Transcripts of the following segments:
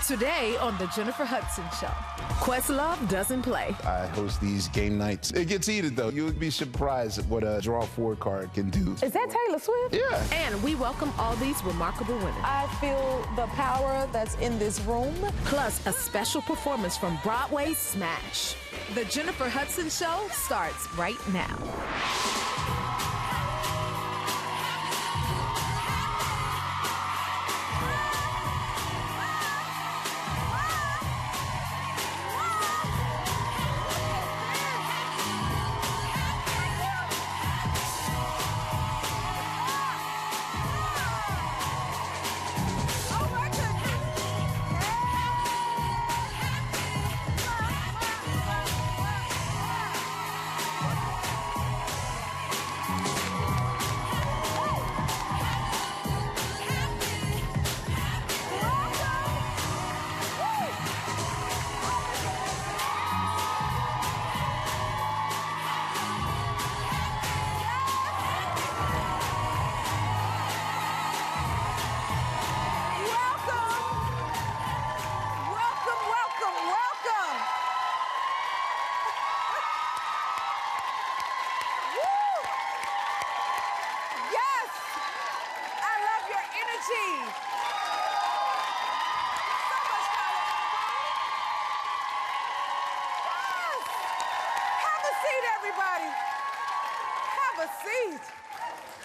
Today on The Jennifer Hudson Show, Questlove doesn't play. I host these game nights. It gets heated, though. You would be surprised at what a draw 4 card can do. Is that Taylor Swift? Yeah. And we welcome all these remarkable women. I feel the power that's in this room. Plus a special performance from Broadway's Smash. The Jennifer Hudson Show starts right now.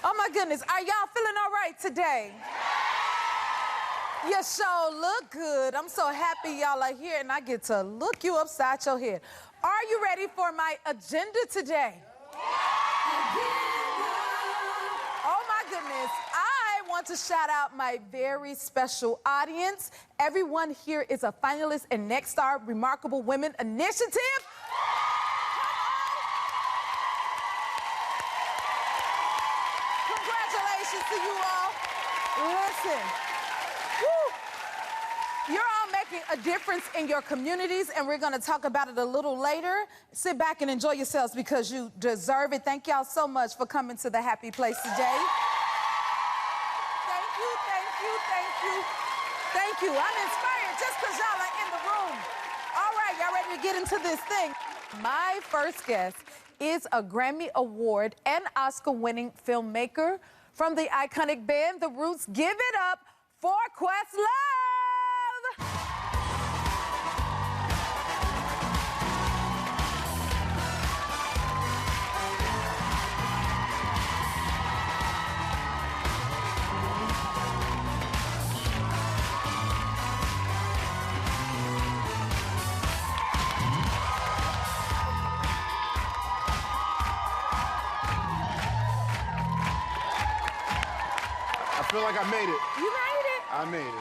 Oh my goodness, are y'all feeling all right today? You sure look good. I'm so happy y'all are here and I get to look you upside your head. Are you ready for my agenda today? Oh my goodness, I want to shout out my very special audience. Everyone here is a finalist in Next Star Remarkable Women Initiative. To you all. Listen, woo, you're all making a difference in your communities, and we're going to talk about it a little later. Sit back and enjoy yourselves because you deserve it. Thank y'all so much for coming to the happy place today. Thank you, thank you, thank you, thank you. I'm inspired just because y'all are in the room. All right, y'all ready to get into this thing? My first guest is a Grammy Award and Oscar-winning filmmaker from the iconic band The Roots. Give it up for Questlove! I feel like I made it. You made it? I made it.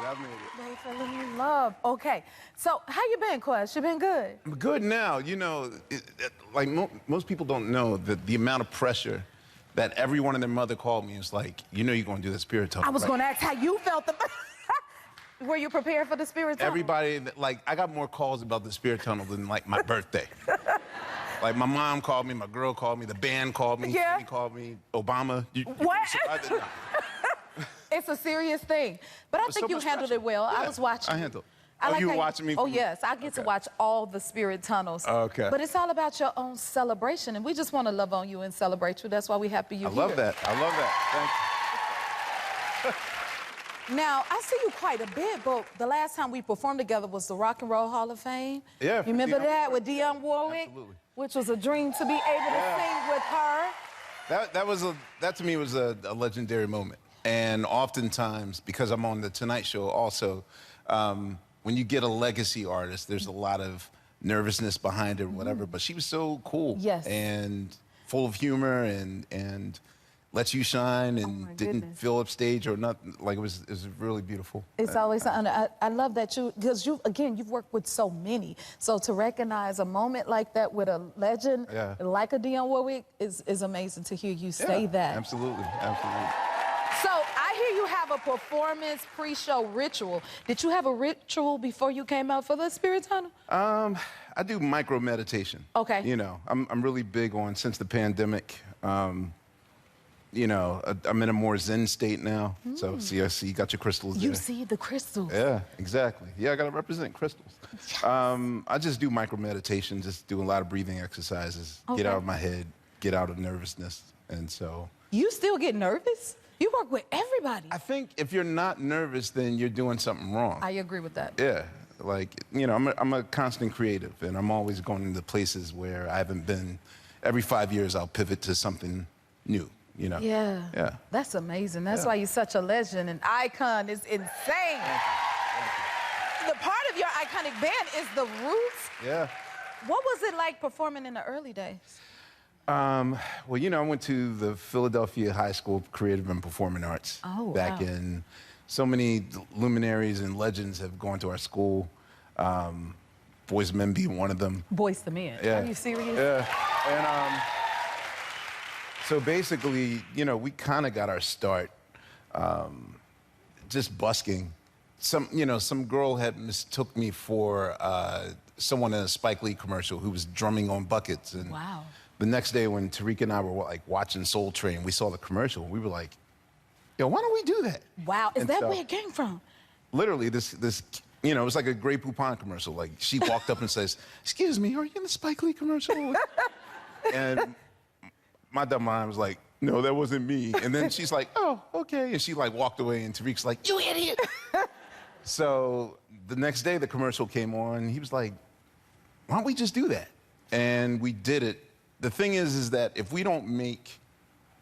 They fell in love. Okay, so how you been, Quest? You been good? I'm good now. You know, most people don't know that the amount of pressure that everyone and their mother called me is like, you know you're going to do the spirit tunnel. I was going to ask how you felt. Were you prepared for the spirit tunnel? Everybody, like, I got more calls about the spirit tunnel than, like, my birthday. Like, my mom called me, my girl called me, the band called me, yeah. He called me, Obama. What? It's a serious thing. But I think you handled it well. Yeah, I was watching. I handled it. You were watching me? Oh, yes. I get to watch all the spirit tunnels. Okay. But it's all about your own celebration, and we just want to love on you and celebrate you. That's why we're happy you're here. I love that. I love that. Thank you. Now, I see you quite a bit, but the last time we performed together was the Rock and Roll Hall of Fame. Yeah. You remember that with Dionne Warwick? Absolutely. Which was a dream to be able to sing with her. That to me was a legendary moment. And oftentimes, because I'm on the Tonight Show also, when you get a legacy artist, there's a lot of nervousness behind it or whatever, but she was so cool. Yes. And full of humor and lets you shine and didn't fill up stage or nothing. Like, it was really beautiful. It's always something. I love that because you've worked with so many. So to recognize a moment like that with a legend like a Dionne Warwick is amazing to hear you say that. Absolutely, absolutely. So I hear you have a performance pre-show ritual. Did you have a ritual before you came out for the Spirit Tunnel? I do micro meditation. Okay. You know, I'm really big on, since the pandemic, you know, I'm in a more zen state now. So see, I see you got your crystals there. You see the crystals. Yeah, exactly. Yeah, I got to represent crystals. Yes. I just do micro meditation, just do a lot of breathing exercises, get out of my head, get out of nervousness. And so. You still get nervous? You work with everybody. I think if you're not nervous, then you're doing something wrong. I agree with that. Yeah, like, you know, I'm a constant creative, and I'm always going into places where I haven't been. Every 5 years, I'll pivot to something new, you know? Yeah. Yeah. That's amazing. That's why you're such a legend, an icon. It's insane. Thank you. The part of your iconic band is the Roots. Yeah. What was it like performing in the early days? Well, you know, I went to the Philadelphia High School of Creative and Performing Arts back in. So many luminaries and legends have gone to our school. Boyz II Men being one of them. Boyz II Men. Yeah. Are you serious? Yeah. And so basically, you know, we kind of got our start just busking. Some girl had mistook me for someone in a Spike Lee commercial who was drumming on buckets. And wow. The next day when Tariq and I were like watching Soul Train, we saw the commercial. We were like, yo, why don't we do that? Wow, is that where it came from? Literally, this, you know, it was like a Grey Poupon commercial. Like, she walked up and says, excuse me, are you in the Spike Lee commercial? And my dumb mind was like, no, that wasn't me. And then she's like, oh, okay. And she like walked away, and Tariq's like, you idiot. So the next day the commercial came on. He was like, why don't we just do that? And we did it. The thing is that if we don't make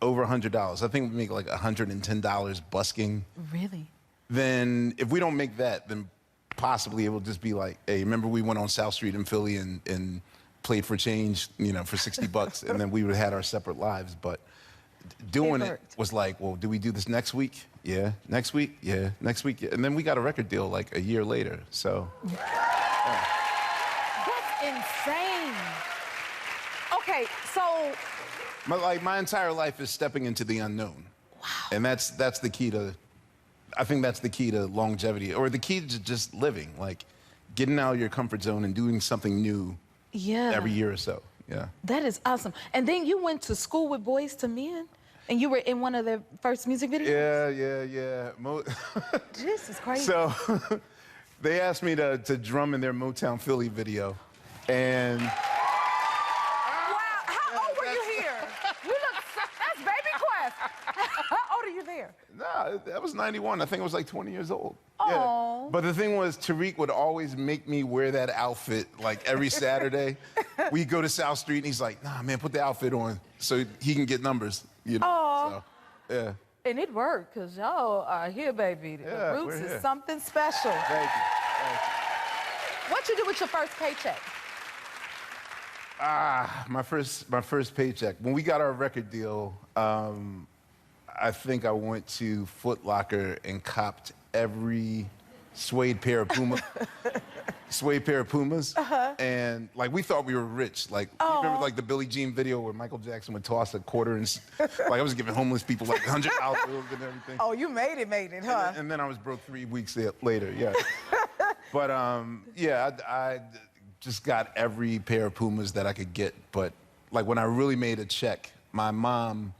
over $100, I think we make like $110 busking. Really? Then if we don't make that, then possibly it will just be like, hey, remember we went on South Street in Philly and played for change, you know, for $60, and then we would have had our separate lives. But doing it was like, well, do we do this next week? Yeah. Next week? Yeah. Next week? Yeah. And then we got a record deal like a year later. So. Yeah. That's insane. Okay, so. My entire life is stepping into the unknown. Wow. And that's the key to. I think that's the key to longevity, or the key to just living, like getting out of your comfort zone and doing something new every year or so. Yeah. That is awesome. And then you went to school with Boyz II Men, and you were in one of their first music videos? Yeah. This is crazy. So they asked me to drum in their Motown Philly video, and... Wow, how old were you here? You look, that's Baby Quest. How old are you there? No, that was 91. I think I was like 20 years old. Oh. Yeah. But the thing was, Tariq would always make me wear that outfit like every Saturday. We'd go to South Street and he's like, nah, man, put the outfit on so he can get numbers. You know? So, yeah. And it worked, because y'all are here, baby. The Roots is something special. Thank you. Thank you. What you do with your first paycheck? My first paycheck. When we got our record deal, I think I went to Foot Locker and copped every suede pair of Pumas. And like we thought we were rich. Like you remember like the Billie Jean video where Michael Jackson would toss a quarter and like I was giving homeless people like $100 bills and everything. Oh, you made it, huh? And then I was broke 3 weeks later. Yeah. But yeah, I just got every pair of Pumas that I could get. But like when I really made a check, my mom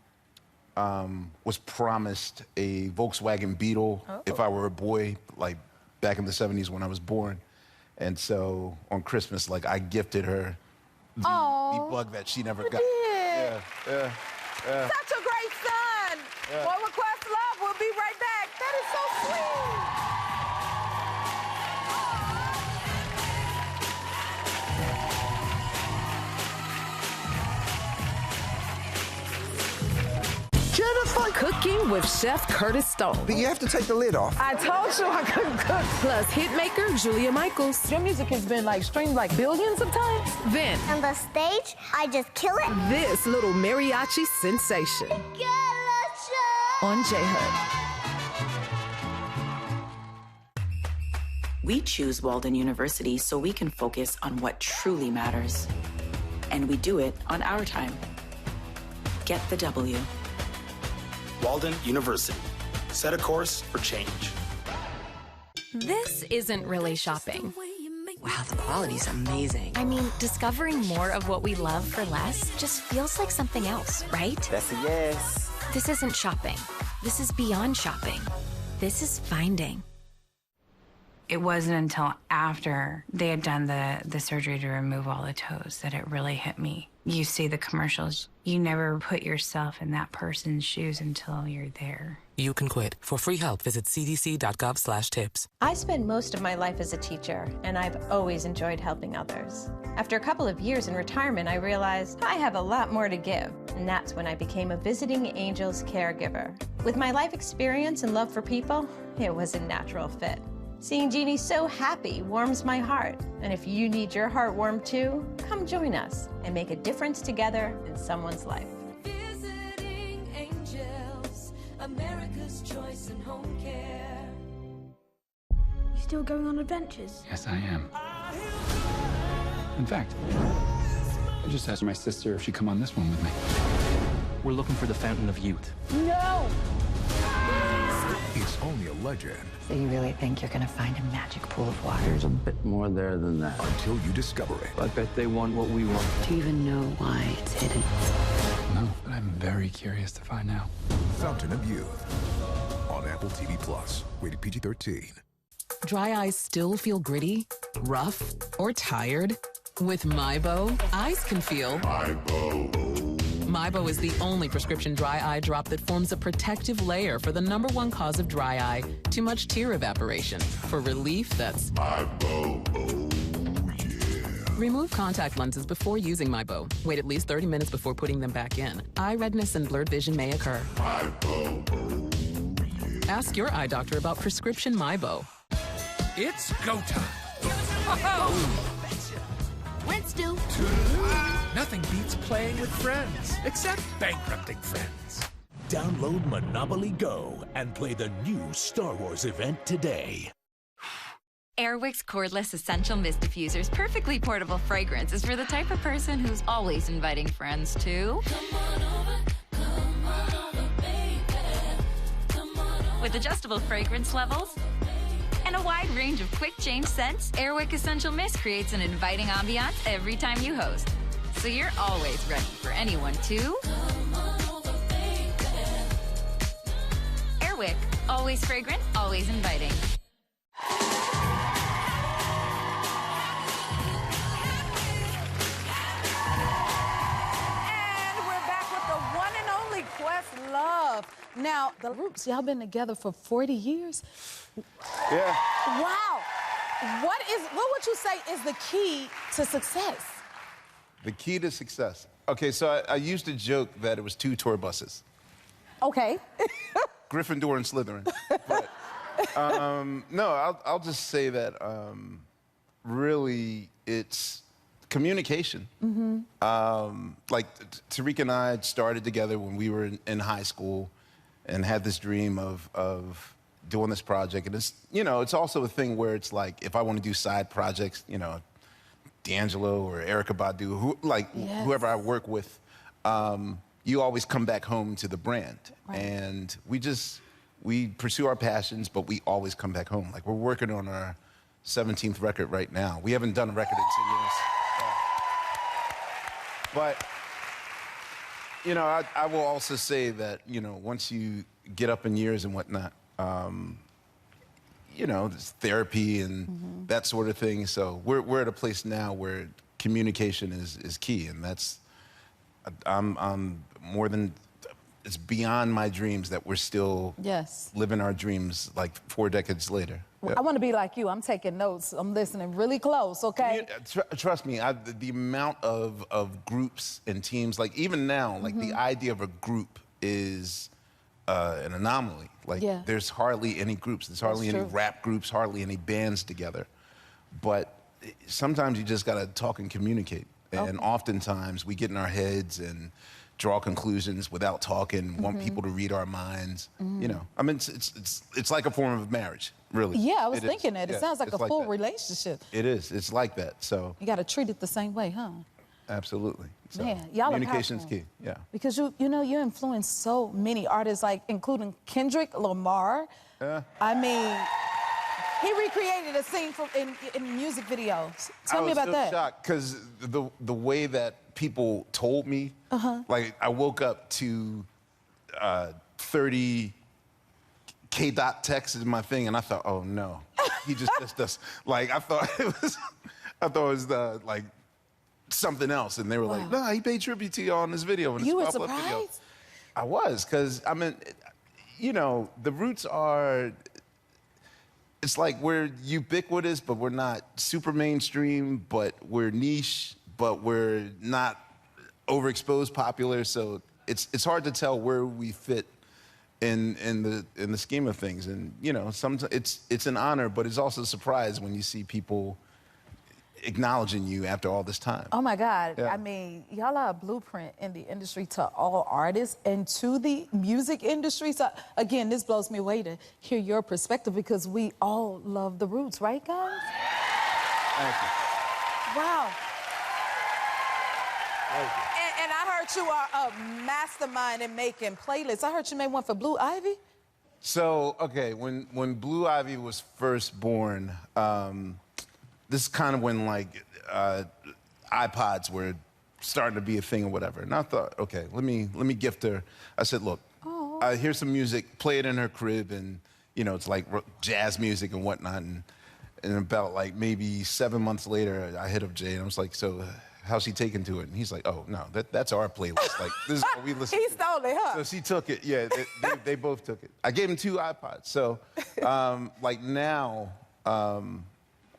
was promised a Volkswagen Beetle if I were a boy, like back in the 70s when I was born. And so on Christmas, like I gifted her the bug that she never got. Yeah. Such a great son. One Request Love. We'll be right back. That is so sweet. Jennifer Cooking with Chef Curtis Stone. But you have to take the lid off. I told you I couldn't cook. Plus hitmaker Julia Michaels. Your music has been like streamed like billions of times. Then On the stage, I just kill it. this little mariachi sensation on J-Hood. We choose Walden University so we can focus on what truly matters. And we do it on our time. Get the W. Walden University. Set a course for change. This isn't really shopping. Wow, the quality's amazing. I mean, discovering more of what we love for less just feels like something else, right? That's a yes. This isn't shopping. This is beyond shopping. This is finding. It wasn't until after they had done the surgery to remove all the toes that it really hit me. You see the commercials. You never put yourself in that person's shoes until you're there. You can quit. For free help, visit cdc.gov/tips. I spent most of my life as a teacher, and I've always enjoyed helping others. After a couple of years in retirement, I realized I have a lot more to give, and that's when I became a Visiting Angels caregiver. With my life experience and love for people, it was a natural fit. Seeing Jeannie so happy warms my heart, and if you need your heart warmed too, come join us and make a difference together in someone's life. Visiting Angels, America's choice in home care. You still going on adventures? Yes, I am. In fact, I just asked my sister if she'd come on this one with me. We're looking for the Fountain of Youth. No! It's only a legend. So you really think you're gonna find a magic pool of water? There's a bit more there than that. Until you discover it. I bet they want what we want. Do you even know why it's hidden? No, but I'm very curious to find out. Fountain of Youth. On Apple TV Plus. Rated PG-13. Dry eyes still feel gritty, rough, or tired? With MyBo, eyes can feel MyBo is the only prescription dry eye drop that forms a protective layer for the #1 cause of dry eye, too much tear evaporation. For relief, that's MyBo. Oh, yeah. Remove contact lenses before using MyBo. Wait at least 30 minutes before putting them back in. Eye redness and blurred vision may occur. MyBo. Oh, yeah. Ask your eye doctor about prescription MyBo. It's go time. Let's do. Nothing beats playing with friends, except bankrupting friends. Download Monopoly Go and play the new Star Wars event today. Airwick's cordless essential mist diffuser's perfectly portable fragrance is for the type of person who's always inviting friends to. Come on over, baby. Come on over. With adjustable fragrance levels and a wide range of quick change scents, Airwick Essential Mist creates an inviting ambiance every time you host. So you're always ready for anyone to. Come on over, baby. Airwick, always fragrant, always inviting. Questlove. Now, the Roots, y'all been together for 40 years? Yeah. Wow. What would you say is the key to success? The key to success. Okay, so I used to joke that it was 2 tour buses. Okay. Gryffindor and Slytherin. But, no, I'll just say that really it's communication. Like Tariq and I started together when we were in high school and had this dream of doing this project. And it's, you know, it's also a thing where it's like, if I want to do side projects, you know, D'Angelo or Erykah Badu, whoever I work with, you always come back home to the brand. Right. And we pursue our passions, but we always come back home. Like, we're working on our 17th record right now. We haven't done a record in 10 years. But, you know, I will also say that, you know, once you get up in years and whatnot, you know, there's therapy and that sort of thing. So we're at a place now where communication is key, and that's, I'm more than, it's beyond my dreams that we're still living our dreams like 4 decades later. Well, I want to be like you. I'm taking notes. I'm listening really close, okay? Trust me, the amount of groups and teams, like even now, like the idea of a group is an anomaly. Like there's hardly any groups. There's hardly any rap groups, hardly any bands together. But sometimes you just got to talk and communicate. And oftentimes we get in our heads and draw conclusions without talking, want people to read our minds. You know, I mean, it's like a form of marriage, really. Yeah, I was thinking that. It sounds like a full relationship. It is. It's like that. So you got to treat it the same way, huh? Absolutely. So Man, y'all communication's key. Yeah. Because you know, you influence so many artists, like including Kendrick Lamar. I mean, he recreated a scene in music videos. Tell me about that. I was so shocked because the way that people told me, like I woke up to 30 K-dot text in my thing, and I thought, oh no, he just dissed us. Like I thought it was like something else, and they were like, nah, he paid tribute to you on this video. In this You were pop-up video. surprised? I was, because I mean, you know, the Roots are. It's like we're ubiquitous, but we're not super mainstream, but we're niche, but we're not overexposed popular. So it's hard to tell where we fit in the scheme of things. And you know, sometimes it's an honor, but it's also a surprise when you see people acknowledging you after all this time. Oh my God. Yeah. I mean, y'all are a blueprint in the industry to all artists and to the music industry. So again, this blows me away to hear your perspective because we all love the Roots, right guys? Thank you. Wow. Thank you. And I heard you are a mastermind in making playlists. I heard you made one for Blue Ivy. So, okay, when Blue Ivy was first born, this is kind of when like iPods were starting to be a thing or whatever. And I thought, okay, let me gift her. I said, look, here's some music, play it in her crib, and you know, it's like jazz music and whatnot. And about like maybe 7 months later, I hit up Jay and I was like, so how's she taken to it? And he's like, oh no, that's our playlist. Like this is what we listen. He stole it, huh? So she took it. Yeah, they both took it. I gave him 2 iPods. So like now.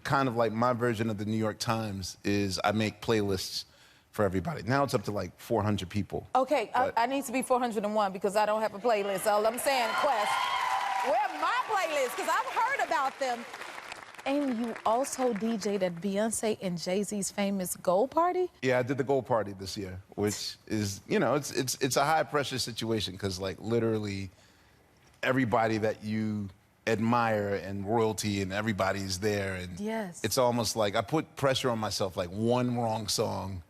Kind of like my version of the New York Times is I make playlists for everybody. Now it's up to like 400 people. Okay, I need to be 401 because I don't have a playlist. All I'm saying, Quest, where my playlist? Because I've heard about them. And you also DJ'd at Beyonce and Jay-Z's famous Gold Party? Yeah, I did the Gold Party this year, which is, you know, it's a high pressure situation because like literally everybody that you admire and royalty and everybody's there, and yes, it's almost like I put pressure on myself, like one wrong song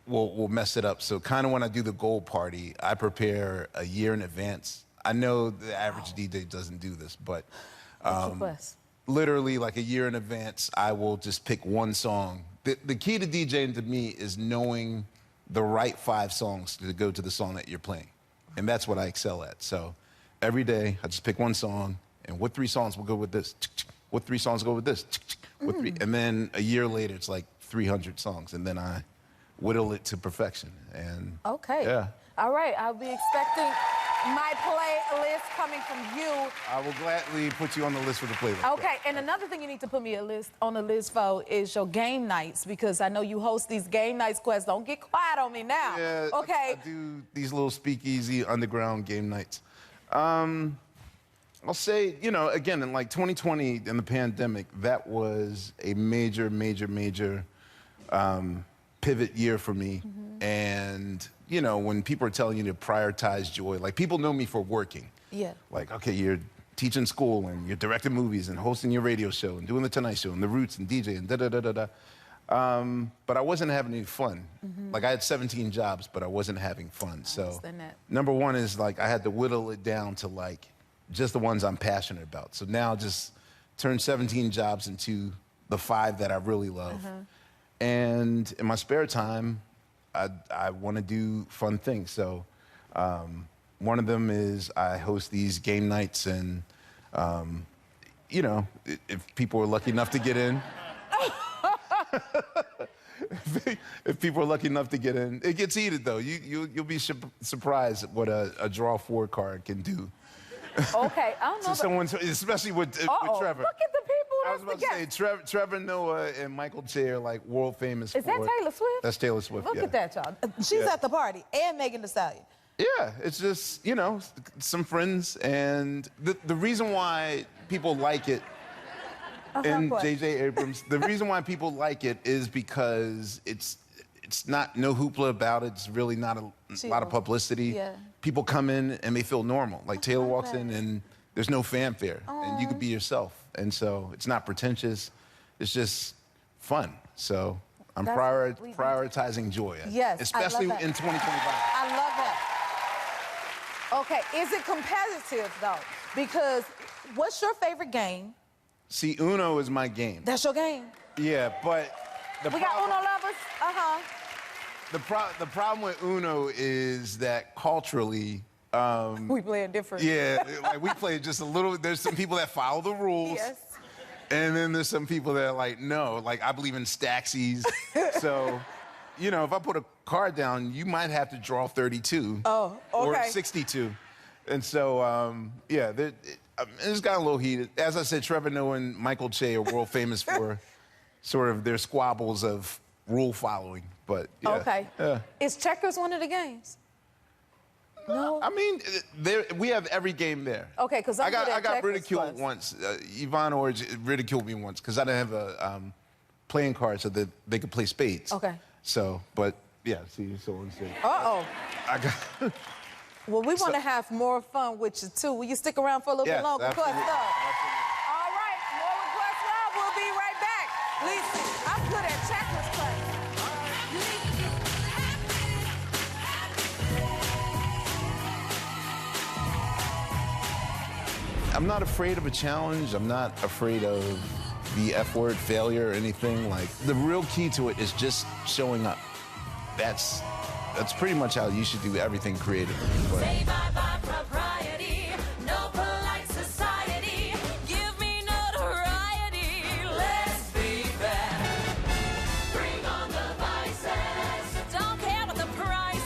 will mess it up. So kind of when I do the Gold Party, I prepare a year in advance. I know the average DJ doesn't do this, but literally like a year in advance, I will just pick one song. The key to DJing to me is knowing the right 5 songs to go to the song that you're playing, and that's what I excel at. So every day I just pick one song. And what 3 songs will go with this? What 3 songs go with this? What 3? And then a year later, it's like 300 songs, and then I whittle it to perfection. And okay, yeah. All right, I'll be expecting my playlist coming from you. I will gladly put you on the list for the playlist. Okay, and another thing you need to put me on the list for is your game nights, because I know you host these game nights. Quest, don't get quiet on me now. Yeah, okay. I do these little speakeasy underground game nights. I'll say, you know, again, in like 2020, in the pandemic, that was a major, major, major pivot year for me. And, you know, when people are telling you to prioritize joy, like people know me for working. Yeah. Like, okay, you're teaching school and you're directing movies and hosting your radio show and doing the Tonight Show and the Roots and DJ and da-da-da-da-da. But I wasn't having any fun. Like I had 17 jobs, but I wasn't having fun. So number one is like I had to whittle it down to like just the ones I'm passionate about. So now just turn 17 jobs into the 5 that I really love. And in my spare time, I want to do fun things. So one of them is I host these game nights, and you know, if people are lucky enough to get in, if people are lucky enough to get in, it gets heated though. You'll be surprised at what a draw 4 card can do. Okay, I don't know. So someone's, especially with Trevor. Look at the people. I was about to say, Trevor Noah and Michael Che are like world famous. Is that Taylor Swift? That's Taylor Swift. Look at that, y'all. She's at the party, and Megan Thee Stallion. Yeah, it's just, you know, some friends, and the reason why people like it. And J.J. Abrams, the reason why people like it is because it's not no hoopla about it. It's really not a lot of publicity. Yeah. People come in and they feel normal. Like Taylor walks in and there's no fanfare, and you could be yourself. And so it's not pretentious. It's just fun. So I'm prioritizing joy. Yes, especially I love that. in 2025. I love that. Okay, is it competitive though? Because what's your favorite game? See, Uno is my game. That's your game? Yeah, but we got Uno lovers? The problem with Uno is that culturally, We playing different. Yeah, like we play just a little. There's some people that follow the rules. Yes. And then there's some people that are like, no, like I believe in stacksies. So, you know, if I put a card down, you might have to draw 32. Oh, okay. Or 62. And so, yeah, it's got a little heated. As I said, Trevor Noah and Michael Che are world famous for sort of their squabbles of rule following. But, yeah. Okay. Yeah. Is checkers one of the games? No. I mean, we have every game there. Okay, because I got ridiculed once. Yvonne Orge ridiculed me once because I didn't have a playing card so that they could play spades. Okay. So, but yeah, see, so on. So. Uh-oh. I got. Well, we want to have more fun with you, too. Will you stick around for a little bit longer? Absolutely. Plus love. All right, more with Plus Love. We'll be right back. Lisa, I'm good at checkers, Clay. I'm not afraid of a challenge. I'm not afraid of the F word, failure, or anything. Like, the real key to it is just showing up. That's pretty much how you should do everything creatively. But... Say bye-bye propriety, no polite society. Give me notoriety, let's be bad. Bring on the vices, don't care about the prices.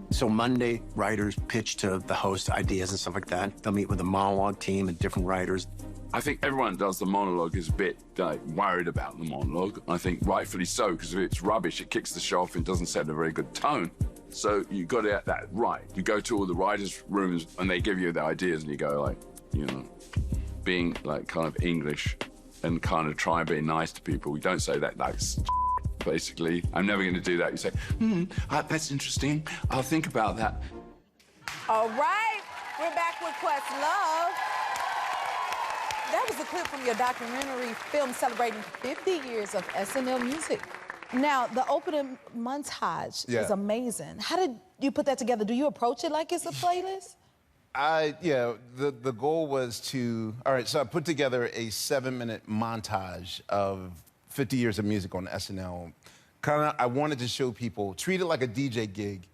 So Monday, writers pitch to the host ideas and stuff like that. They'll meet with a monologue team and different writers. I think everyone does the monologue is a bit worried about the monologue. I think rightfully so, because if it's rubbish, it kicks the show off and doesn't set a very good tone. So you got to get that right. You go to all the writers' rooms and they give you the ideas and you go like, you know, being like kind of English and kind of try and be nice to people. You don't say that that's basically. I'm never going to do that. You say, that's interesting. I'll think about that. All right, we're back with Questlove. That was a clip from your documentary film celebrating 50 years of SNL music. Now, the opening montage is amazing. How did you put that together? Do you approach it like it's a playlist? The goal was to, all right, so I put together a 7-minute montage of 50 years of music on SNL. I wanted to show people, treat it like a DJ gig,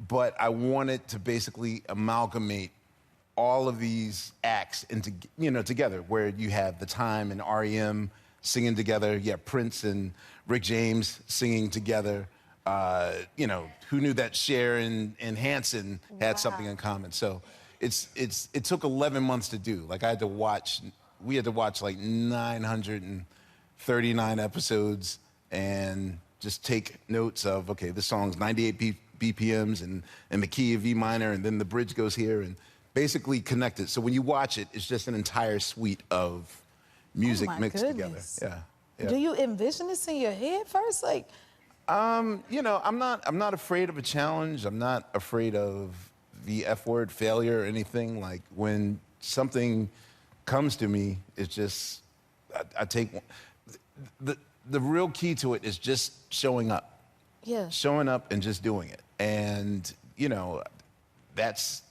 but I wanted to basically amalgamate all of these acts into, together, where you have The Time and REM singing together, you have Prince and Rick James singing together. Who knew that Cher and Hanson had something in common? So it took 11 months to do. Like we had to watch like 939 episodes and just take notes of, okay, this song's 98 BPMs and the key of E minor, and then the bridge goes here, and basically connect it. So when you watch it, it's just an entire suite of music mixed together. Yeah. Do you envision this in your head first? Like, I'm not afraid of a challenge. I'm not afraid of the F word, failure, or anything. Like, when something comes to me, it's just, I take one. The real key to it is just showing up. Yeah. Showing up and just doing it. And, that's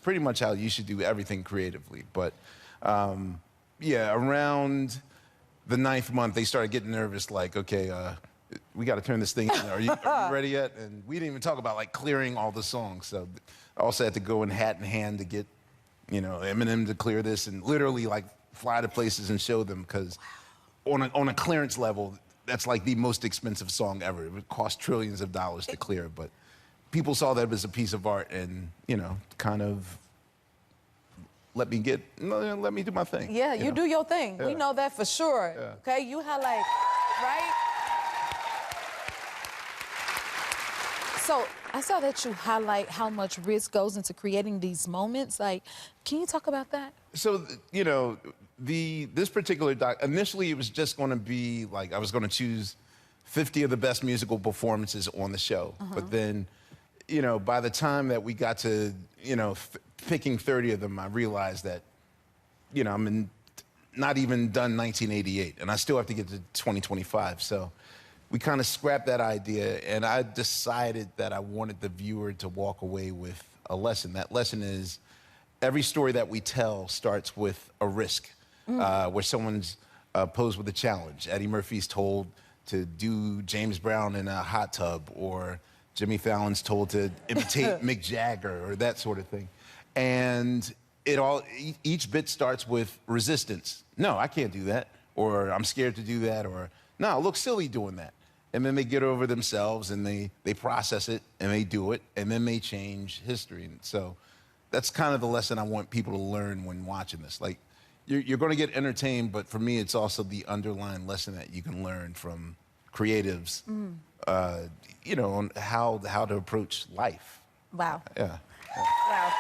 pretty much how you should do everything creatively. But, around the 9th month, they started getting nervous, like, okay, we got to turn this thing in. Are you ready yet? And we didn't even talk about, like, clearing all the songs. So I also had to go in hat in hand to get, Eminem to clear this and literally, like, fly to places and show them, because on a clearance level, that's like the most expensive song ever. It would cost trillions of dollars to clear, but people saw that as a piece of art and, kind of let me do my thing. Yeah, you do your thing. Yeah. We know that for sure. Yeah. Okay, you highlight, right? So I saw that you highlight how much risk goes into creating these moments. Like, can you talk about that? So, this particular doc, initially it was just going to be like, I was going to choose 50 of the best musical performances on the show. But then, by the time that we got to, picking 30 of them, I realized that, I'm not even done 1988, and I still have to get to 2025. So we kind of scrapped that idea, and I decided that I wanted the viewer to walk away with a lesson. That lesson is, every story that we tell starts with a risk, where someone's posed with a challenge. Eddie Murphy's told to do James Brown in a hot tub, or Jimmy Fallon's told to imitate Mick Jagger, or that sort of thing. And each bit starts with resistance. No, I can't do that. Or I'm scared to do that. Or, no, I look silly doing that. And then they get over themselves and they process it and they do it, and then they change history. And so that's kind of the lesson I want people to learn when watching this. Like, you're going to get entertained, but for me, it's also the underlying lesson that you can learn from creatives, on how to approach life. Wow. Yeah. Wow.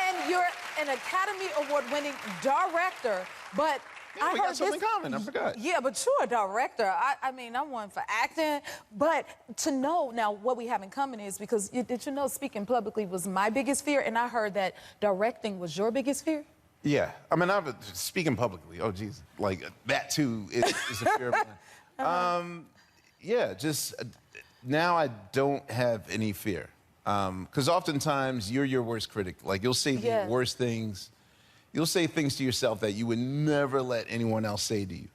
And you're an Academy Award-winning director, but Yeah, we got something in common. I forgot. Yeah, but you're a director. I mean, I'm one for acting. But to know now what we have in common is because, did you know speaking publicly was my biggest fear? And I heard that directing was your biggest fear? Yeah. I mean, speaking publicly, oh, geez. Like, that, too, is a fear of mine. Yeah, just now I don't have any fear. Because oftentimes you're your worst critic. Like, you'll say the worst things. You'll say things to yourself that you would never let anyone else say to you.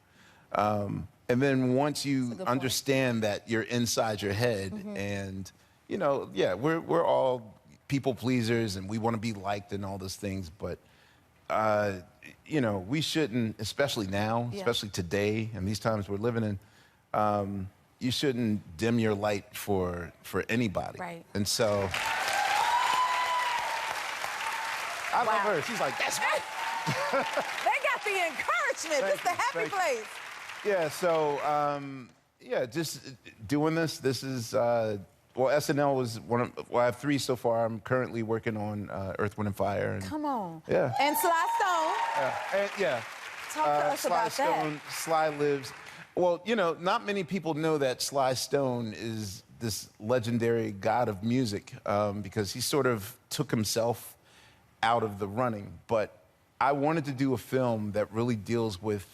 And then once you understand that you're inside your head and, we're all people pleasers and we want to be liked and all those things. But, we shouldn't, especially now, especially today and these times we're living in, you shouldn't dim your light for anybody. Right. And so I love her. She's like, that's right. They got the encouragement. It's the happy place. Yeah, so, just doing this. This is, SNL was I have 3 so far. I'm currently working on Earth, Wind, and Fire. And, come on. Yeah. And Sly Stone. Talk to us about that. Sly lives. Well, not many people know that Sly Stone is this legendary god of music because he sort of took himself out of the running. But I wanted to do a film that really deals with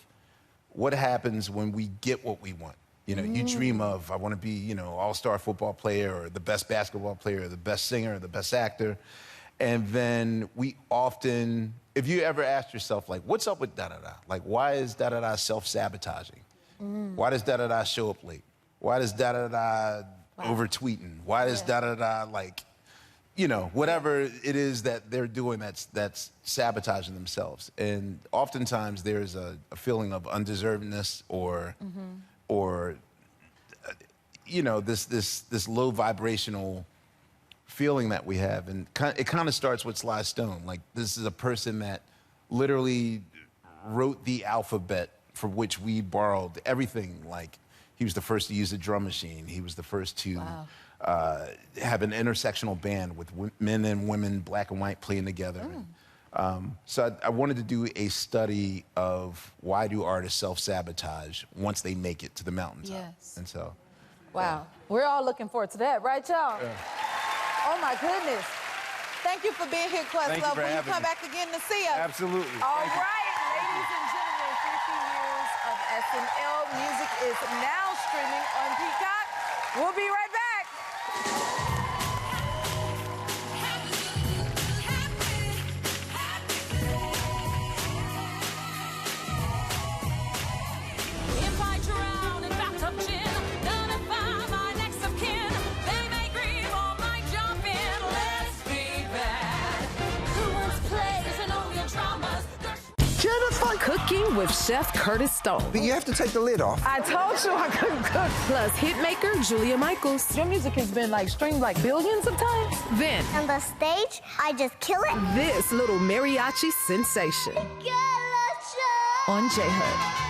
what happens when we get what we want. You dream of, I want to be, all-star football player or the best basketball player or the best singer or the best actor. And then we often, if you ever asked yourself, like, what's up with da-da-da? Like, why is da-da-da self-sabotaging? Why does da-da-da show up late? Why does da-da-da over tweeting? Why is da-da-da, like, you know, whatever it is that they're doing that's sabotaging themselves. And oftentimes there's a feeling of undeservedness or you know, this low vibrational feeling that we have. And it kind of starts with Sly Stone. Like, this is a person that literally wrote the alphabet for which we borrowed everything. Like, he was the first to use a drum machine. He was the first to have an intersectional band with men and women, black and white, playing together. So I wanted to do a study of why do artists self-sabotage once they make it to the mountaintop. Yes. And so, wow. We're all looking forward to that, right, y'all? Oh, my goodness. Thank you for being here, Questlove. Will you come back again to see us? Absolutely. All right, ladies and gentlemen, 50 years of SNL music is now streaming on Peacock. We'll be right back. If I drown in bathtub gin, notify my next of kin. They may grieve or might jump in. Let's be bad. Who wants plays and all your dramas? Jennifer! Cooking with Chef Curtis Stone. But you have to take the lid off. I told you I couldn't cook. Plus hitmaker Julia Michaels. Your music has been like streamed like billions of times. Then On the stage, I just kill it. this little mariachi sensation on J-Hood.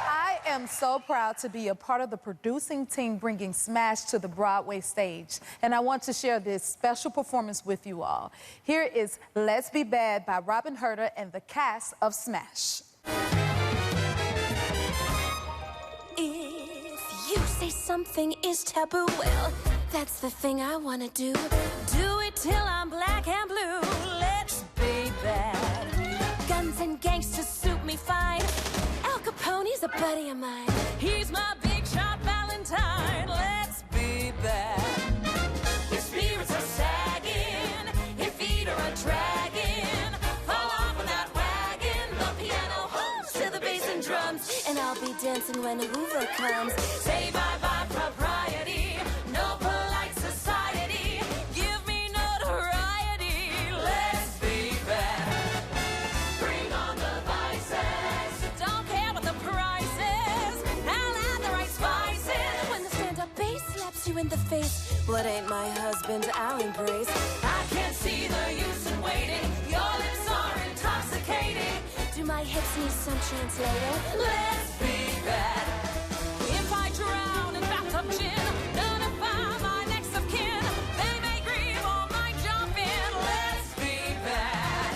I am so proud to be a part of the producing team bringing Smash to the Broadway stage. And I want to share this special performance with you all. Here is Let's Be Bad by Robin Herder and the cast of Smash. something is taboo. Well, that's the thing I wanna do. Do it till I'm black and blue. Let's be bad. Guns and gangsters suit me fine. Al Capone's a buddy of mine. He's my big shot Valentine. Let's be bad. If spirits are sagging, if feet are a dragging, fall off of that wagon. The piano hums to the bass and drums, and I'll be dancing when Hoover comes. Say bye-bye propriety, no polite society. Give me notoriety. Let's be bad. Bring on the vices. Don't care what the price is. I'll add the right spices. When the stand-up bass slaps you in the face, blood ain't my husband, I'll embrace. I can't see the use in waiting. Your lips are intoxicating. Do my hips need some translating? Let's be bad. If I drown in bathtub gin, notify my next of kin. They may grieve or might jump in. Let's be bad.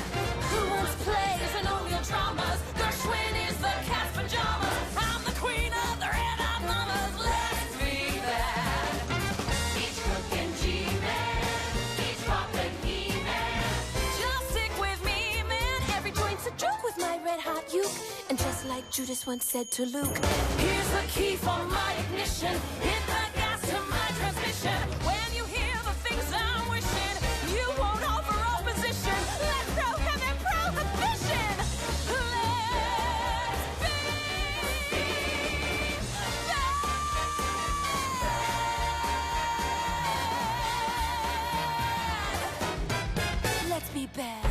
Who wants plays and all your dramas? Gershwin is the cat's pajamas. I'm the queen of the red hot mamas. Let's be bad. Each cook and G-man, each pop and He-man. Just stick with me, man. Every joint's a joke with my red hot uke. And just like Judas once said to Luke, here's the key for my ignition. Hit the gas to my transmission. When you hear the things I'm wishing, you won't offer opposition. Let's prohibit prohibition. Let's be bad.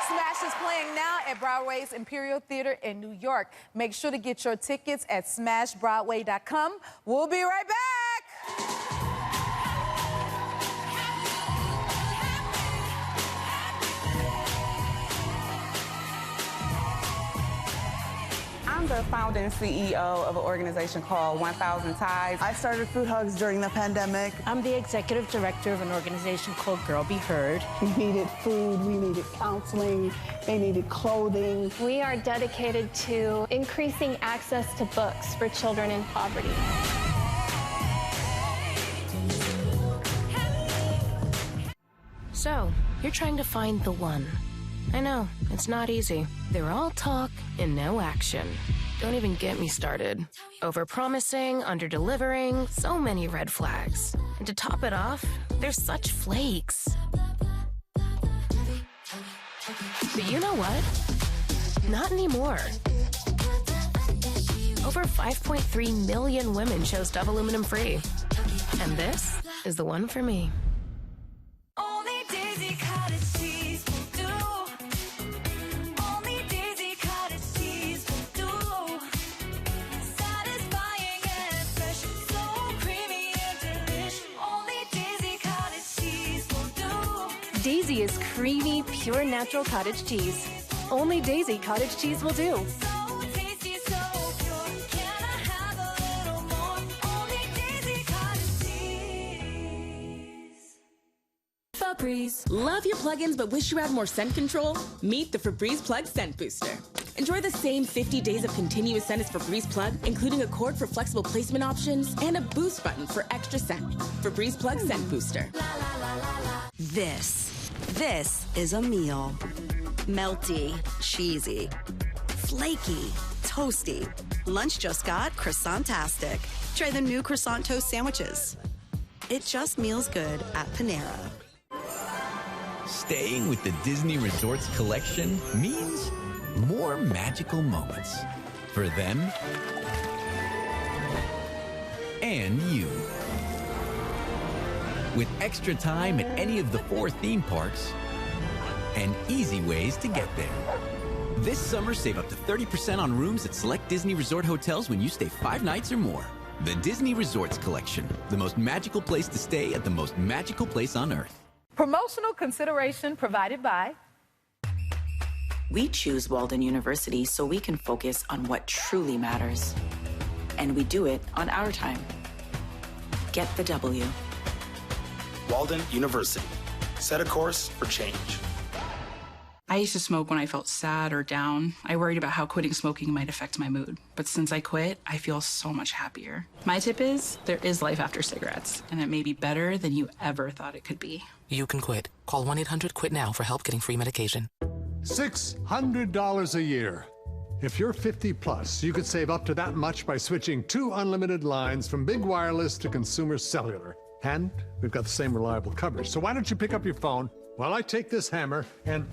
Smash is playing now at Broadway's Imperial Theater in New York. Make sure to get your tickets at smashbroadway.com. We'll be right back. I'm the founder and CEO of an organization called 1000 Ties. I started Food Hugs during the pandemic. I'm the executive director of an organization called Girl Be Heard. We needed food, we needed counseling, they needed clothing. We are dedicated to increasing access to books for children in poverty. So, you're trying to find the one. I know, it's not easy. They're all talk and no action. Don't even get me started. Over-promising, under-delivering, so many red flags. And to top it off, they're such flakes. But you know what? Not anymore. Over 5.3 million women chose Dove Aluminum Free. And this is the one for me. Only Daisy Cottage cheese will do. Only Daisy Cottage cheese will do. Satisfying and fresh, so creamy and delish. Only Daisy Cottage cheese will do. Daisy is creamy, pure natural cottage cheese. Only Daisy Cottage cheese will do. So tasty, so pure. Can I have a little more? Only Daisy Cottage cheese. Febreze. Love your plugins but wish you had more scent control? Meet the Febreze Plug Scent Booster. Enjoy the same 50 days of continuous scent as Febreze Plug, including a cord for flexible placement options and a boost button for extra scent. Febreze Plug Scent Booster. This is a meal. Melty, cheesy, flaky, toasty. Lunch just got croissant-tastic. Try the new croissant toast sandwiches. It just meals good at Panera. Staying with the Disney Resorts collection means more magical moments for them and you. With extra time at any of the 4 theme parks and easy ways to get there. This summer, save up to 30% on rooms at select Disney Resort hotels when you stay 5 nights or more. The Disney Resorts Collection, the most magical place to stay at the most magical place on Earth. Promotional consideration provided by... We choose Walden University so we can focus on what truly matters. And we do it on our time. Get the W. Walden University. Set a course for change. I used to smoke when I felt sad or down. I worried about how quitting smoking might affect my mood. But since I quit, I feel so much happier. My tip is, there is life after cigarettes, and it may be better than you ever thought it could be. You can quit. Call 1-800-QUIT-NOW for help getting free medication. $600 a year. If you're 50 plus, you could save up to that much by switching 2 unlimited lines from Big Wireless to Consumer Cellular. And we've got the same reliable coverage. So why don't you pick up your phone while I take this hammer and...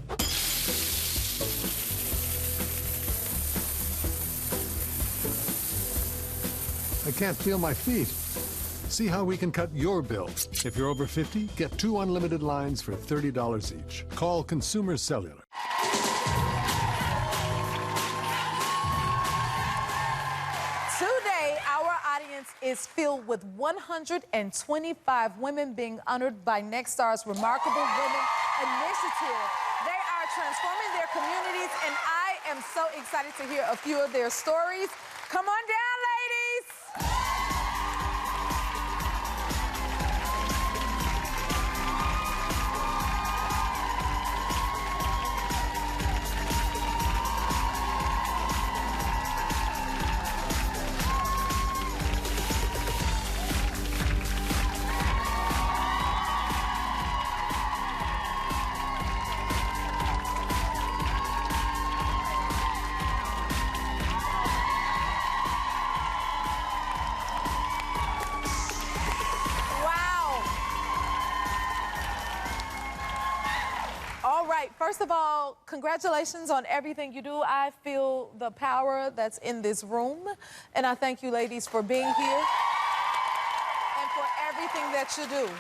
I can't feel my feet. See how we can cut your bill. If you're over 50, get 2 unlimited lines for $30 each. Call Consumer Cellular. Today, our audience is filled with 125 women being honored by Nexstar's Remarkable Women Initiative. They are transforming their communities, and I am so excited to hear a few of their stories. Come on down, ladies. First of all, congratulations on everything you do. I feel the power that's in this room, and I thank you ladies for being here and for everything that you do.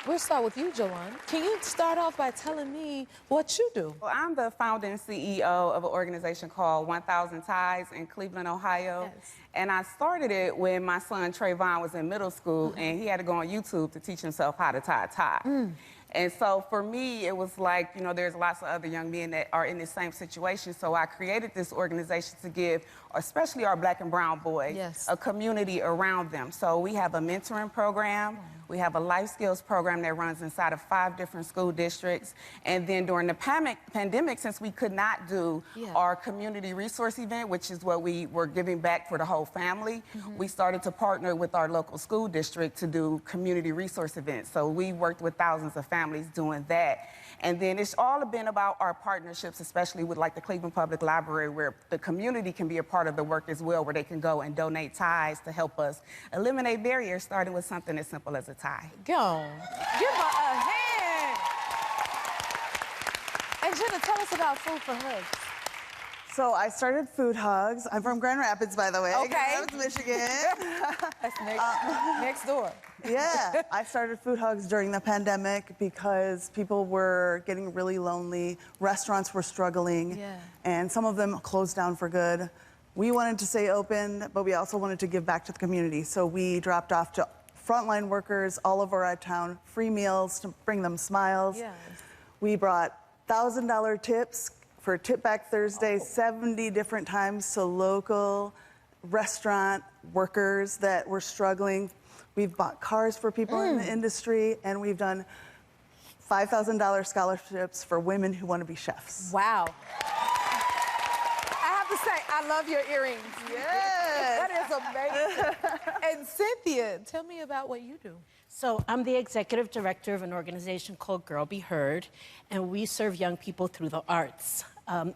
We'll start with you, Joanne. Can you start off by telling me what you do? Well, I'm the founding CEO of an organization called 1,000 Ties in Cleveland, Ohio. Yes. And I started it when my son Trayvon was in middle school, and he had to go on YouTube to teach himself how to tie a tie. And so for me, it was like, you know, there's lots of other young men that are in the same situation. So I created this organization to give, especially our Black and brown boys, a community around them. So we have a mentoring program. We have a life skills program that runs inside of 5 different school districts. And then during the pandemic, since we could not do our community resource event, which is what we were giving back for the whole family, we started to partner with our local school district to do community resource events. So we worked with thousands of families doing that. And then it's all been about our partnerships, especially with like the Cleveland Public Library, where the community can be a part of the work as well, where they can go and donate ties to help us eliminate barriers, starting with something as simple as a tie. Go. Give her a hand. And Jenna, tell us about Food for Hugs. So I started Food Hugs. I'm from Grand Rapids, by the way. Okay. Grand Rapids, Michigan. That's next door. Yeah, I started Food Hugs during the pandemic because people were getting really lonely. Restaurants were struggling, and some of them closed down for good. We wanted to stay open, but we also wanted to give back to the community. So we dropped off to frontline workers all over our town free meals to bring them smiles. Yes. We brought $1,000 tips for Tip Back Thursday 70 different times to local restaurant workers that were struggling. We've bought cars for people in the industry, and we've done $5,000 scholarships for women who want to be chefs. Wow. I have to say, I love your earrings. Yes. That is amazing. And Cynthia, tell me about what you do. So I'm the executive director of an organization called Girl Be Heard, and we serve young people through the arts.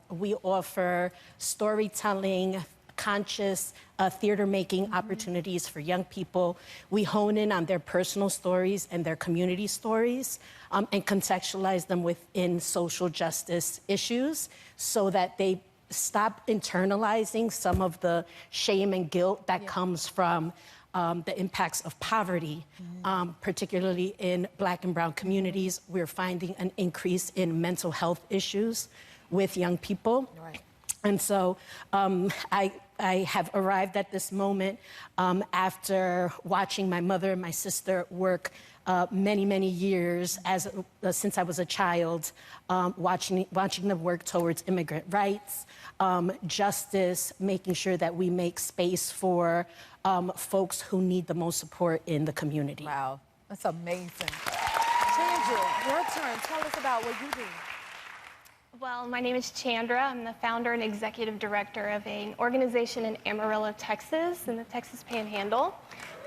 We offer storytelling, conscious theater-making opportunities for young people. We hone in on their personal stories and their community stories and contextualize them within social justice issues so that they stop internalizing some of the shame and guilt that comes from the impacts of poverty, particularly in Black and brown communities. We're finding an increase in mental health issues with young people. Right. And so I have arrived at this moment after watching my mother and my sister work many, many years since I was a child, watching them work towards immigrant rights, justice, making sure that we make space for folks who need the most support in the community. Wow, that's amazing. Ginger, your turn. Tell us about what you do. Well, my name is Chandra. I'm the founder and executive director of an organization in Amarillo, Texas, in the Texas Panhandle.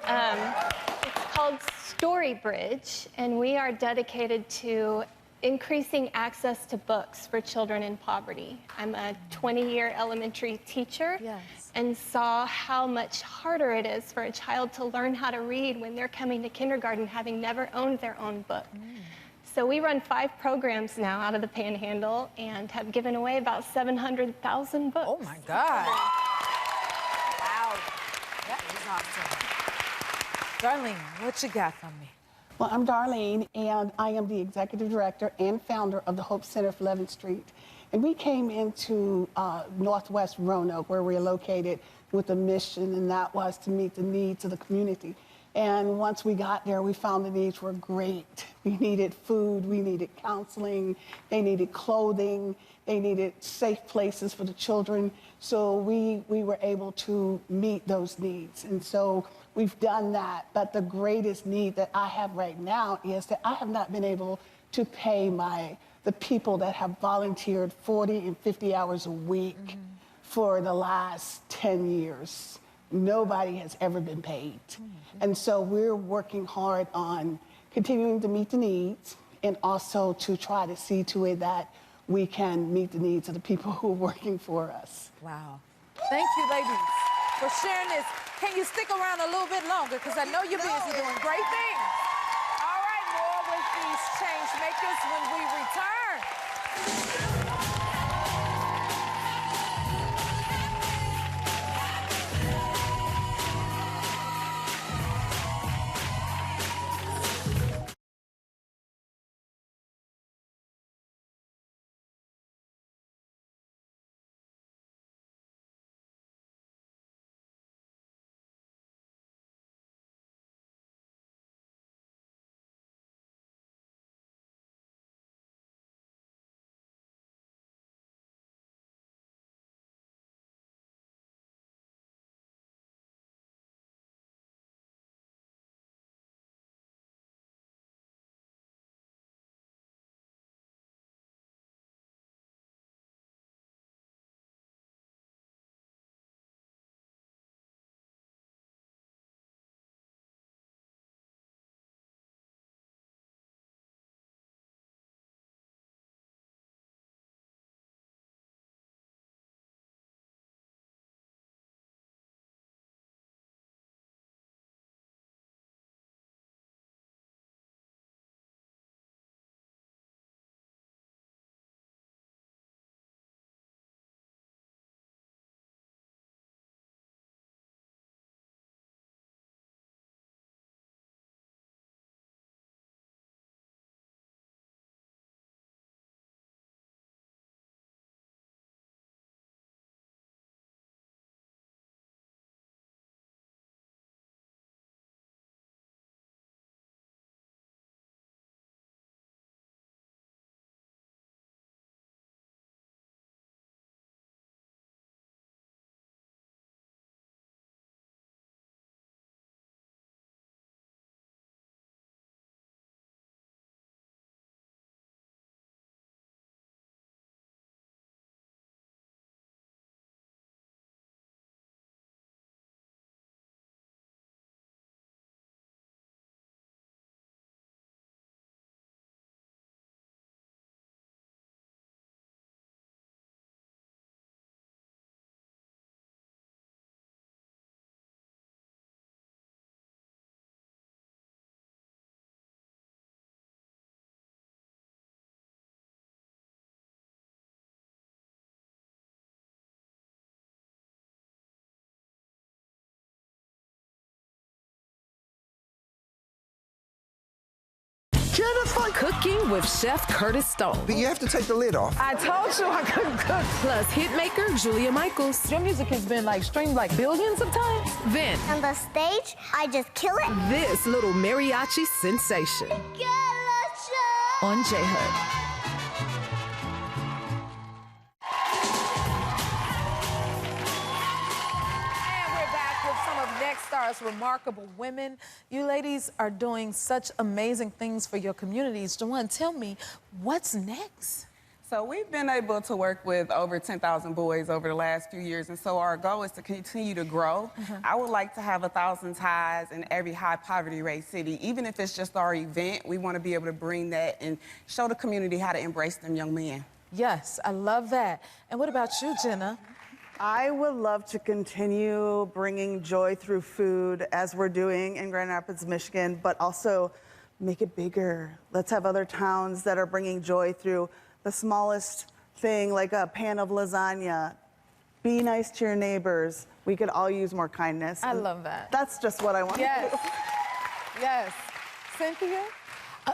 It's called StoryBridge, and we are dedicated to increasing access to books for children in poverty. I'm a 20-year elementary teacher and saw how much harder it is for a child to learn how to read when they're coming to kindergarten having never owned their own book. So we run 5 programs now out of the Panhandle and have given away about 700,000 books. Oh my God. Wow, that is awesome. Darlene, what you got for me? Well, I'm Darlene, and I am the executive director and founder of the Hope Center for 11th Street. And we came into Northwest Roanoke, where we're located, with a mission, and that was to meet the needs of the community. And once we got there, we found the needs were great. We needed food, we needed counseling, they needed clothing, they needed safe places for the children. So we were able to meet those needs. And so we've done that. But the greatest need that I have right now is that I have not been able to pay the people that have volunteered 40 and 50 hours a week for the last 10 years. Nobody has ever been paid. And so we're working hard on continuing to meet the needs and also to try to see to it that we can meet the needs of the people who are working for us. Wow. Thank you, ladies, for sharing this. Can you stick around a little bit longer? Because I know you're busy doing great things. All right, more with these change makers when we return. Jennifer! Cooking with Chef Curtis Stone. But you have to take the lid off. I told you I couldn't cook. Plus hitmaker Julia Michaels. Your music has been streamed billions of times. Then On the stage, I just kill it. this little mariachi sensation on J-Hud. Stars, remarkable women. You ladies are doing such amazing things for your communities. Jawan, tell me, what's next? So we've been able to work with over 10,000 boys over the last few years, and so our goal is to continue to grow. I would like to have 1,000 ties in every high poverty rate city. Even if it's just our event, we want to be able to bring that and show the community how to embrace them young men. Yes, I love that. And what about you, Jenna? I would love to continue bringing joy through food as we're doing in Grand Rapids, Michigan, but also make it bigger. Let's have other towns that are bringing joy through the smallest thing, like a pan of lasagna. Be nice to your neighbors. We could all use more kindness. I love that. That's just what I want to do. Yes. Cynthia?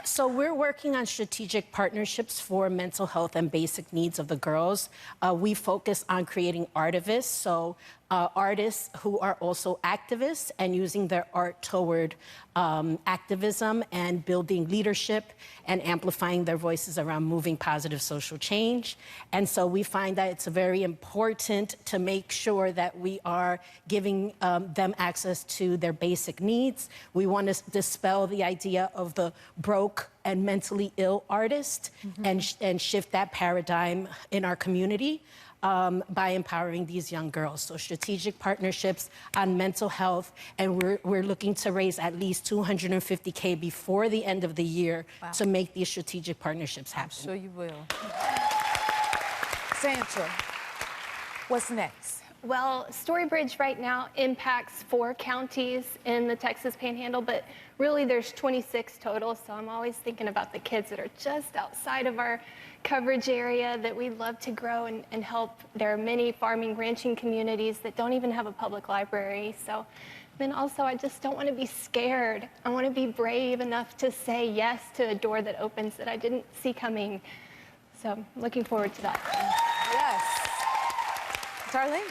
So we're working on strategic partnerships for mental health and basic needs of the girls. We focus on creating artivists, so artists who are also activists and using their art toward activism and building leadership and amplifying their voices around moving positive social change. And so we find that it's very important to make sure that we are giving them access to their basic needs. We want to dispel the idea of the broke and mentally ill artist and shift that paradigm in our community. By empowering these young girls. So strategic partnerships on mental health, and we're looking to raise at least $250K before the end of the year to make these strategic partnerships happen. I'm sure you will. Sandra, what's next? Well, Storybridge right now impacts 4 counties in the Texas Panhandle, but really there's 26 total, so I'm always thinking about the kids that are just outside of our coverage area that we'd love to grow and help. There are many farming, ranching communities that don't even have a public library, so then also I just don't want to be scared. I want to be brave enough to say yes to a door that opens that I didn't see coming. So I'm looking forward to that. Yes. Darlene?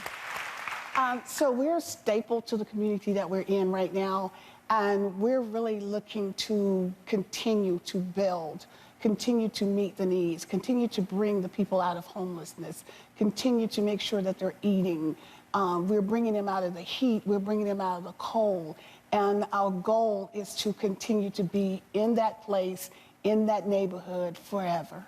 So we're a staple to the community that we're in right now, and we're really looking to continue to build, continue to meet the needs, continue to bring the people out of homelessness, continue to make sure that they're eating. We're bringing them out of the heat, we're bringing them out of the cold, and our goal is to continue to be in that place, in that neighborhood forever.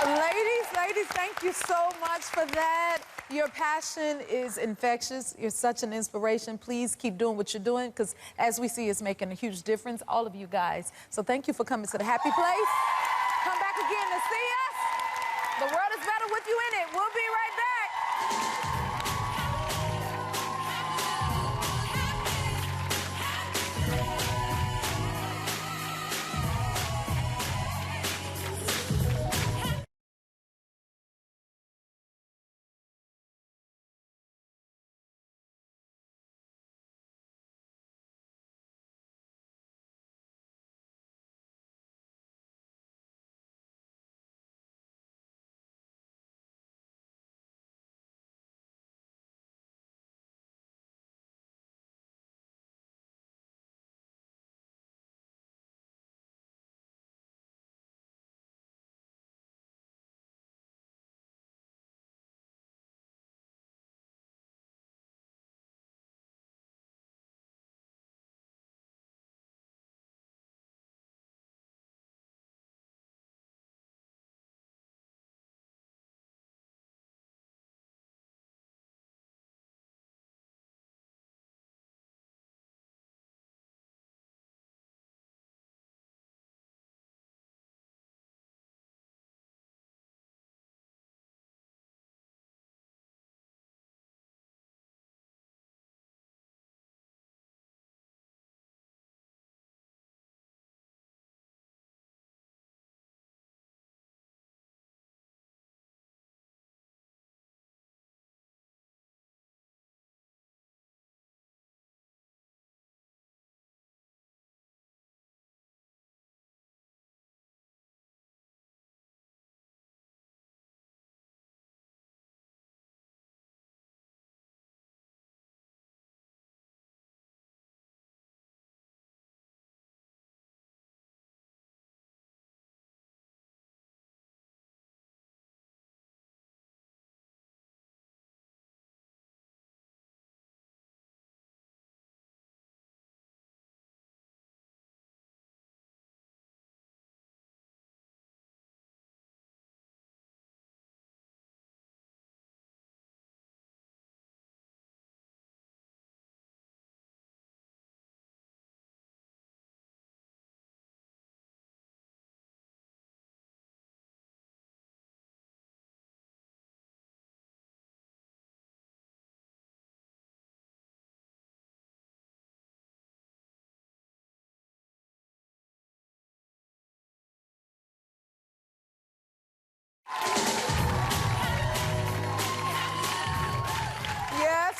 Ladies, thank you so much for that. Your passion is infectious. You're such an inspiration. Please keep doing what you're doing, because as we see, it's making a huge difference, all of you guys. So thank you for coming to the happy place. Come back again to see us. The world is better with you in it. We'll be right back.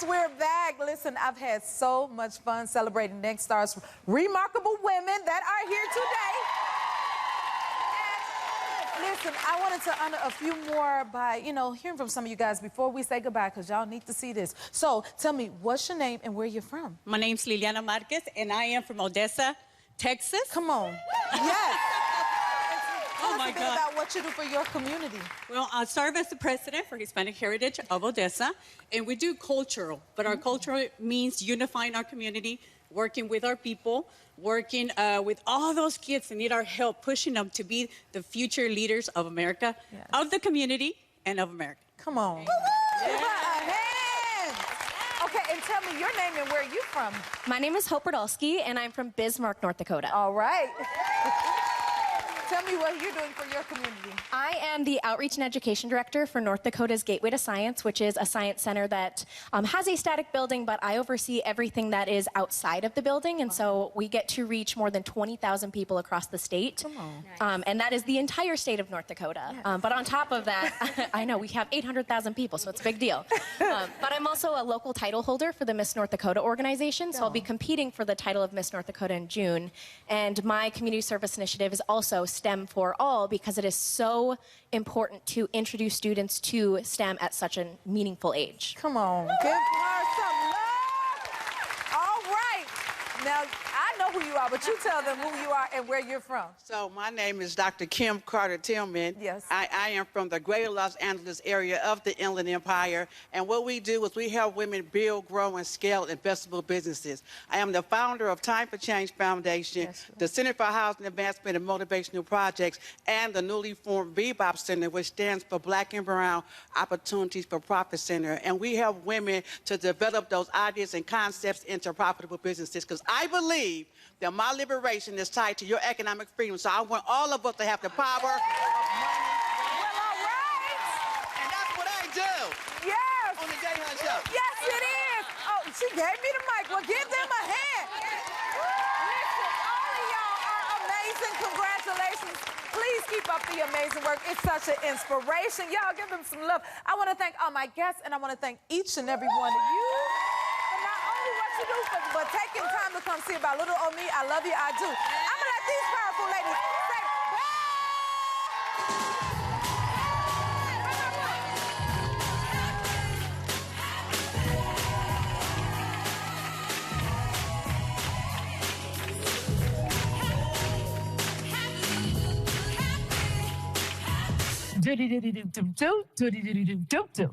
Yes, we're back. Listen, I've had so much fun celebrating Next Star's remarkable women that are here today. And listen, I wanted to honor a few more by, hearing from some of you guys before we say goodbye, because y'all need to see this. So tell me, what's your name and where you're from? My name's Liliana Marquez, and I am from Odessa, Texas. Come on. Yes. Oh Tell us my a bit God. about what you do for your community. Well, I serve as the president for Hispanic Heritage of Odessa, and we do cultural, but our cultural means unifying our community, working with our people, working with all those kids that need our help, pushing them to be the future leaders of America, of the community, and of America. Come on. Give her a hand. Okay, and tell me your name and where you from. My name is Hope Radulski, and I'm from Bismarck, North Dakota. All right. Tell me what you're doing for your community. I am the Outreach and Education Director for North Dakota's Gateway to Science, which is a science center that has a static building, but I oversee everything that is outside of the building, and so we get to reach more than 20,000 people across the state. Come on. And that is the entire state of North Dakota. But on top of that, I know we have 800,000 people, so it's a big deal. But I'm also a local title holder for the Miss North Dakota organization, so I'll be competing for the title of Miss North Dakota in June. And my community service initiative is also STEM for All, because it is so important to introduce students to STEM at such a meaningful age. Come on. Give her some love. All right. Now, I know who you are, but you tell them who you are and where you're from. So my name is Dr. Kim Carter Tillman. Yes. I am from the greater Los Angeles area of the Inland Empire. And what we do is we help women build, grow, and scale investable businesses. I am the founder of Time for Change Foundation, the Center for Housing Advancement and Motivational Projects, and the newly formed Bebop Center, which stands for Black and Brown Opportunities for Profit Center. And we help women to develop those ideas and concepts into profitable businesses, because I believe that my liberation is tied to your economic freedom. So I want all of us to have the power of money. Well, all right. And that's what I do. Yes. On the Jay Hunt Show. Yes, it is. Oh, she gave me the mic. Well, give them a hand. Listen, all of y'all are amazing. Congratulations. Please keep up the amazing work. It's such an inspiration. Y'all give them some love. I want to thank all my guests, and I want to thank each and every one of you. But taking time to come see about little old me, I love you, I do. I'm gonna let these powerful ladies say Do-do-do-do-do-do-do, do-do-do-do-do-do-do.